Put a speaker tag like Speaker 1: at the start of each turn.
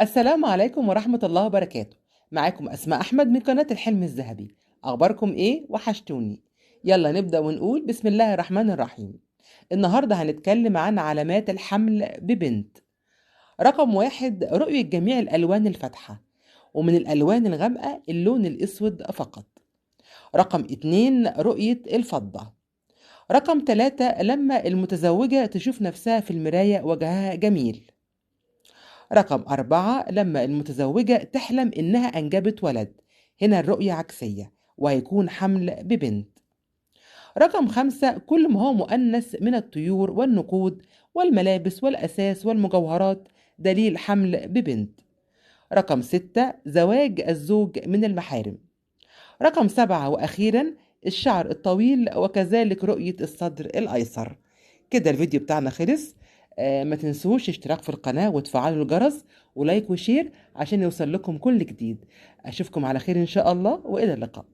Speaker 1: السلام عليكم ورحمة الله وبركاته. معاكم أسماء أحمد من قناة الحلم الذهبي. أخباركم إيه؟ وحشتوني. يلا نبدأ ونقول بسم الله الرحمن الرحيم. النهاردة هنتكلم عن علامات الحمل ببنت. رقم 1، رؤية جميع الألوان الفاتحة، ومن الألوان الغامقة اللون الأسود فقط. رقم 2، رؤية الفضة. رقم 3، لما المتزوجة تشوف نفسها في المراية وجهها جميل. رقم 4، لما المتزوجة تحلم إنها أنجبت ولد، هنا الرؤية عكسية وهيكون حمل ببنت. رقم 5، كل ما هو مؤنث من الطيور والنقود والملابس والأساس والمجوهرات دليل حمل ببنت. رقم 6، زواج الزوج من المحارم. رقم 7 وأخيرا، الشعر الطويل وكذلك رؤية الصدر الأيسر. كده الفيديو بتاعنا خلص. ما تنسوش اشتراك في القناة وتفعلوا الجرس ولايك وشير عشان يوصل لكم كل جديد. أشوفكم على خير إن شاء الله، وإلى اللقاء.